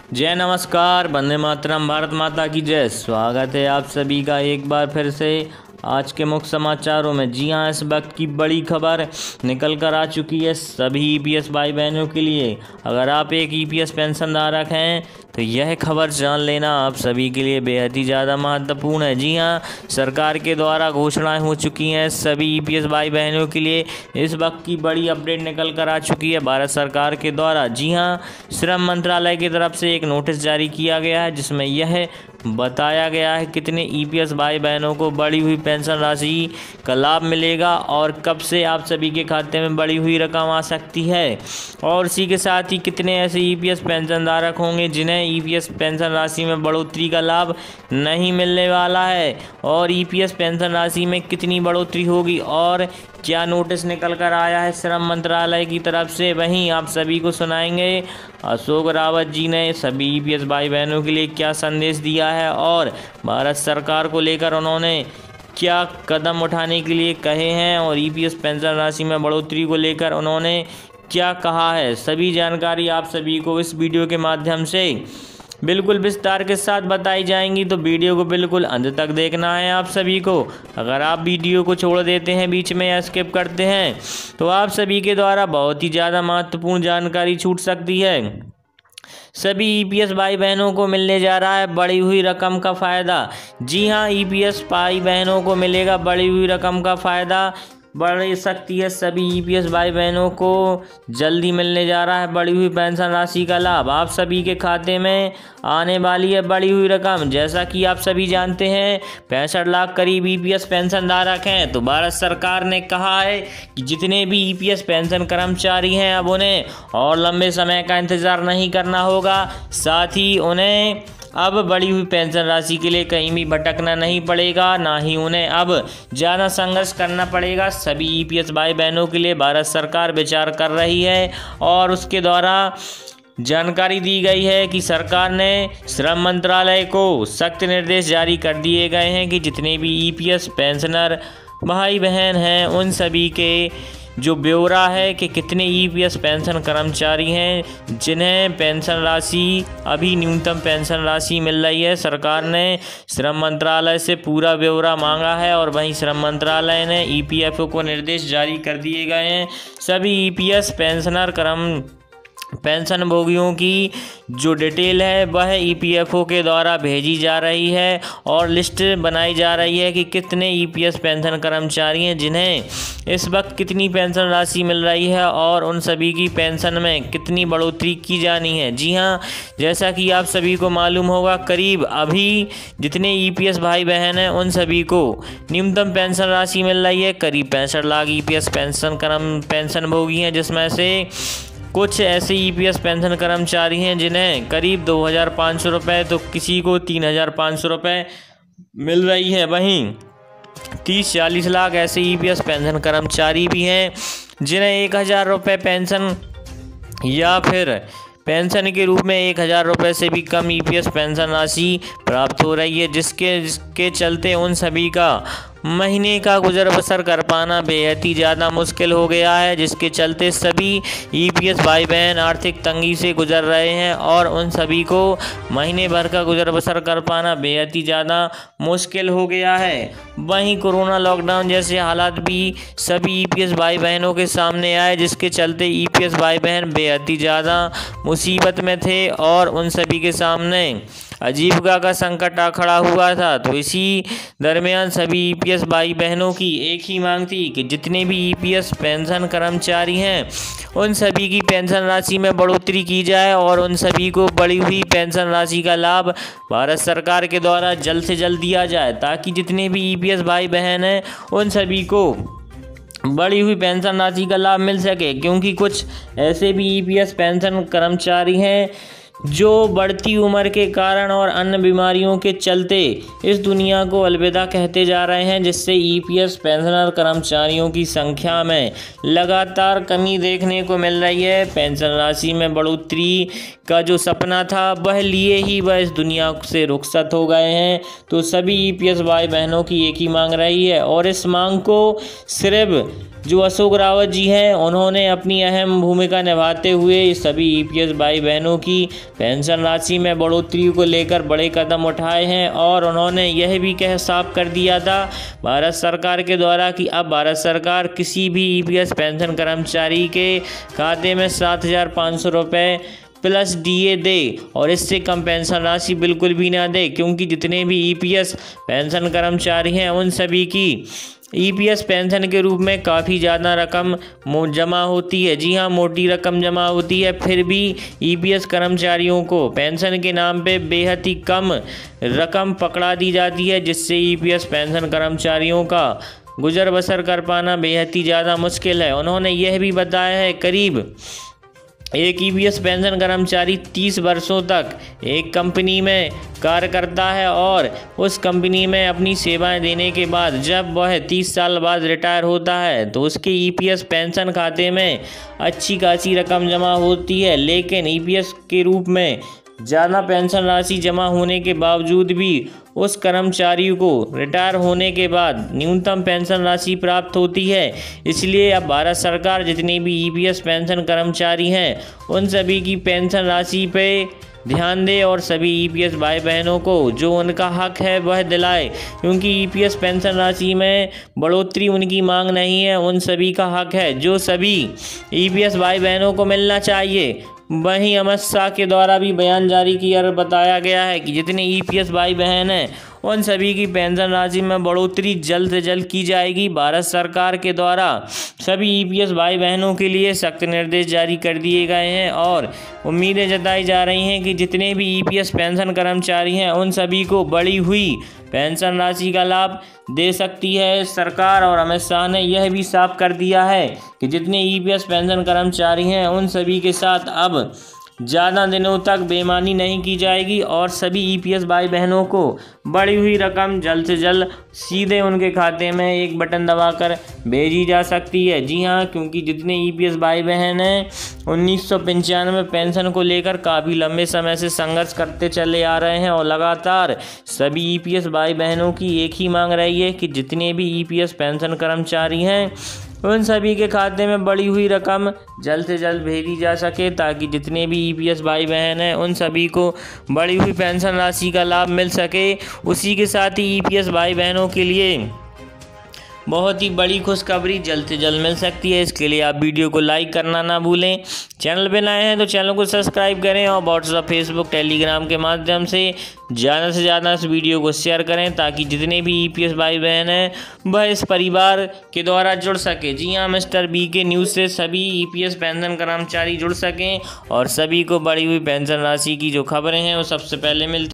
जय नमस्कार, वंदे मातरम, भारत माता की जय। स्वागत है आप सभी का एक बार फिर से आज के मुख्य समाचारों में। जी हां, इस वक्त की बड़ी खबर निकल कर आ चुकी है सभी ईपीएस भाई बहनों के लिए। अगर आप एक ईपीएस पेंशन धारक हैं तो यह खबर जान लेना आप सभी के लिए बेहद ही ज़्यादा महत्वपूर्ण है। जी हां, सरकार के द्वारा घोषणाएं हो चुकी हैं सभी ईपीएस भाई बहनों के लिए। इस वक्त की बड़ी अपडेट निकल कर आ चुकी है भारत सरकार के द्वारा। जी हां, श्रम मंत्रालय की तरफ से एक नोटिस जारी किया गया है जिसमें यह बताया गया है कितने ईपीएस भाई बहनों को बढ़ी हुई पेंशन राशि का लाभ मिलेगा और कब से आप सभी के खाते में बढ़ी हुई रकम आ सकती है, और इसी के साथ ही कितने ऐसे ईपीएस पेंशन धारक होंगे जिन्हें ईपीएस पेंशन राशि में बढ़ोतरी का लाभ नहीं मिलने वाला है, और ईपीएस पेंशन राशि में कितनी बढ़ोतरी होगी और क्या नोटिस निकल कर आया है श्रम मंत्रालय की तरफ से, वहीं आप सभी को सुनाएंगे अशोक रावत जी ने सभी ईपीएस भाई बहनों के लिए क्या संदेश दिया है और भारत सरकार को लेकर उन्होंने क्या कदम उठाने के लिए कहे हैं, और ईपीएस पेंशन राशि में बढ़ोतरी को लेकर उन्होंने क्या कहा है। सभी जानकारी आप सभी को इस वीडियो के माध्यम से बिल्कुल विस्तार के साथ बताई जाएंगी, तो वीडियो को बिल्कुल अंत तक देखना है आप सभी को। अगर आप वीडियो को छोड़ देते हैं बीच में या स्किप करते हैं तो आप सभी के द्वारा बहुत ही ज़्यादा महत्वपूर्ण जानकारी छूट सकती है। सभी ईपीएस भाई बहनों को मिलने जा रहा है बढ़ी हुई रकम का फ़ायदा। जी हां, ईपीएस भाई बहनों को मिलेगा बढ़ी हुई रकम का फ़ायदा। बढ़ सकती है सभी ईपीएस भाई बहनों को जल्दी मिलने जा रहा है बढ़ी हुई पेंशन राशि का लाभ। आप सभी के खाते में आने वाली है बढ़ी हुई रकम। जैसा कि आप सभी जानते हैं 65 लाख करीब ईपीएस पेंशन धारक हैं, तो भारत सरकार ने कहा है कि जितने भी ईपीएस पेंशन कर्मचारी हैं अब उन्हें और लंबे समय का इंतज़ार नहीं करना होगा। साथ ही उन्हें अब बढ़ी हुई पेंशन राशि के लिए कहीं भी भटकना नहीं पड़ेगा, ना ही उन्हें अब ज़्यादा संघर्ष करना पड़ेगा। सभी ईपीएस भाई बहनों के लिए भारत सरकार विचार कर रही है और उसके द्वारा जानकारी दी गई है कि सरकार ने श्रम मंत्रालय को सख्त निर्देश जारी कर दिए गए हैं कि जितने भी ईपीएस पेंशनर भाई बहन हैं उन सभी के जो ब्यौरा है कि कितने ईपीएस पेंशन कर्मचारी हैं जिन्हें पेंशन राशि अभी न्यूनतम पेंशन राशि मिल रही है। सरकार ने श्रम मंत्रालय से पूरा ब्यौरा मांगा है और वहीं श्रम मंत्रालय ने ईपीएफओ को निर्देश जारी कर दिए गए हैं। सभी ईपीएस पेंशनर पेंशन भोगियों की जो डिटेल है वह ईपीएफओ के द्वारा भेजी जा रही है और लिस्ट बनाई जा रही है कि कितने ईपीएस पेंशन कर्मचारी हैं जिन्हें इस वक्त कितनी पेंशन राशि मिल रही है और उन सभी की पेंशन में कितनी बढ़ोतरी की जानी है। जी हां, जैसा कि आप सभी को मालूम होगा करीब अभी जितने ईपीएस भाई बहन हैं उन सभी को न्यूनतम पेंशन राशि मिल रही है। करीब 65 लाख ईपीएस पेंशन भोगी हैं, जिसमें से कुछ ऐसे ईपीएस पेंशन कर्मचारी हैं जिन्हें करीब 2,500 रुपये तो किसी को 3,500 रुपये मिल रही है। वहीं 30-40 लाख ऐसे ईपीएस पेंशन कर्मचारी भी हैं जिन्हें 1,000 रुपये पेंशन या फिर पेंशन के रूप में 1,000 रुपये से भी कम ईपीएस पेंशन राशि प्राप्त हो रही है, जिसके चलते उन सभी का महीने का गुजर बसर कर पाना बेहद ही ज़्यादा मुश्किल हो गया है, जिसके चलते सभी ईपीएस भाई बहन आर्थिक तंगी से गुजर रहे हैं और उन सभी को महीने भर का गुजर बसर कर पाना बेहद ही ज़्यादा मुश्किल हो गया है। वहीं कोरोना लॉकडाउन जैसे हालात भी सभी ईपीएस भाई बहनों के सामने आए, जिसके चलते ईपीएस भाई बहन बेहद ही ज़्यादा मुसीबत में थे और उन सभी के सामने आजीविका का संकट आ खड़ा हुआ था। तो इसी दरमियान सभी ईपीएस भाई बहनों की एक ही मांग थी कि जितने भी ईपीएस पेंशन कर्मचारी हैं उन सभी की पेंशन राशि में बढ़ोतरी की जाए और उन सभी को बढ़ी हुई पेंशन राशि का लाभ भारत सरकार के द्वारा जल्द से जल्द दिया जाए, ताकि जितने भी ईपीएस भाई बहन हैं उन सभी को बढ़ी हुई पेंशन राशि का लाभ मिल सके। क्योंकि कुछ ऐसे भी ईपीएस पेंशन कर्मचारी हैं जो बढ़ती उम्र के कारण और अन्य बीमारियों के चलते इस दुनिया को अलविदा कहते जा रहे हैं, जिससे ईपीएस पेंशनर कर्मचारियों की संख्या में लगातार कमी देखने को मिल रही है। पेंशन राशि में बढ़ोतरी का जो सपना था वह लिए ही वह इस दुनिया से रुखसत हो गए हैं। तो सभी ईपीएस भाई बहनों की एक ही मांग रही है और इस मांग को सिर्फ जो अशोक रावत जी हैं, उन्होंने अपनी अहम भूमिका निभाते हुए सभी ईपीएस भाई बहनों की पेंशन राशि में बढ़ोतरी को लेकर बड़े कदम उठाए हैं और उन्होंने यह भी साफ कर दिया था भारत सरकार के द्वारा कि अब भारत सरकार किसी भी ईपीएस पेंशन कर्मचारी के खाते में 7,500 रुपये प्लस डीए दे और इससे कम पेंशन राशि बिल्कुल भी ना दे, क्योंकि जितने भी ईपीएस पेंशन कर्मचारी हैं उन सभी की ईपीएस पेंशन के रूप में काफ़ी ज़्यादा रकम जमा होती है। जी हाँ, मोटी रकम जमा होती है, फिर भी ईपीएस कर्मचारियों को पेंशन के नाम पे बेहद ही कम रकम पकड़ा दी जाती है, जिससे ईपीएस पेंशन कर्मचारियों का गुजर बसर कर पाना बेहद ही ज़्यादा मुश्किल है। उन्होंने यह भी बताया है करीब एक ईपीएस पेंशन कर्मचारी 30 वर्षों तक एक कंपनी में कार्य करता है और उस कंपनी में अपनी सेवाएं देने के बाद जब वह 30 साल बाद रिटायर होता है तो उसके ईपीएस पेंशन खाते में अच्छी खासी रकम जमा होती है। लेकिन ईपीएस के रूप में ज़्यादा पेंशन राशि जमा होने के बावजूद भी उस कर्मचारी को रिटायर होने के बाद न्यूनतम पेंशन राशि प्राप्त होती है। इसलिए अब भारत सरकार जितने भी ईपीएस पेंशन कर्मचारी हैं उन सभी की पेंशन राशि पे ध्यान दे और सभी ईपीएस भाई बहनों को जो उनका हक है वह दिलाए, क्योंकि ईपीएस पेंशन राशि में बढ़ोतरी उनकी मांग नहीं है, उन सभी का हक है जो सभी ईपीएस भाई बहनों को मिलना चाहिए। वहीं अमित शाह के द्वारा भी बयान जारी किया बताया गया है कि जितने ईपीएस भाई बहन हैं उन सभी की पेंशन राशि में बढ़ोतरी जल्द से जल्द की जाएगी। भारत सरकार के द्वारा सभी ईपीएस भाई बहनों के लिए सख्त निर्देश जारी कर दिए गए हैं और उम्मीदें जताई जा रही हैं कि जितने भी ईपीएस पेंशन कर्मचारी हैं उन सभी को बढ़ी हुई पेंशन राशि का लाभ दे सकती है सरकार। और अमित शाह ने यह भी साफ कर दिया है कि जितने ईपीएस पेंशन कर्मचारी हैं उन सभी के साथ अब ज़्यादा दिनों तक बेईमानी नहीं की जाएगी और सभी ईपीएस भाई बहनों को बढ़ी हुई रकम जल्द से जल्द सीधे उनके खाते में एक बटन दबाकर भेजी जा सकती है। जी हाँ, क्योंकि जितने ईपीएस भाई बहन हैं 1995 पेंशन को लेकर काफ़ी लंबे समय से संघर्ष करते चले आ रहे हैं और लगातार सभी ईपीएस भाई बहनों की एक ही मांग रही है कि जितने भी ईपीएस पेंशन कर्मचारी हैं उन सभी के खाते में बढ़ी हुई रकम जल्द से जल्द भेजी जा सके, ताकि जितने भी ईपीएस भाई बहन हैं उन सभी को बढ़ी हुई पेंशन राशि का लाभ मिल सके। उसी के साथ ही ईपीएस भाई बहनों के लिए बहुत ही बड़ी खुशखबरी जल्द से जल्द मिल सकती है। इसके लिए आप वीडियो को लाइक करना ना भूलें, चैनल पे नए हैं तो चैनल को सब्सक्राइब करें और व्हाट्सएप, फेसबुक, टेलीग्राम के माध्यम से ज़्यादा इस वीडियो को शेयर करें, ताकि जितने भी ईपीएस भाई बहन हैं वह इस परिवार के द्वारा जुड़ सके। जी हाँ, मिस्टर BK न्यूज़ से सभी ईपीएस पेंशन कर्मचारी जुड़ सकें और सभी को बढ़ी हुई पेंशन राशि की जो खबरें हैं वो सबसे पहले मिलती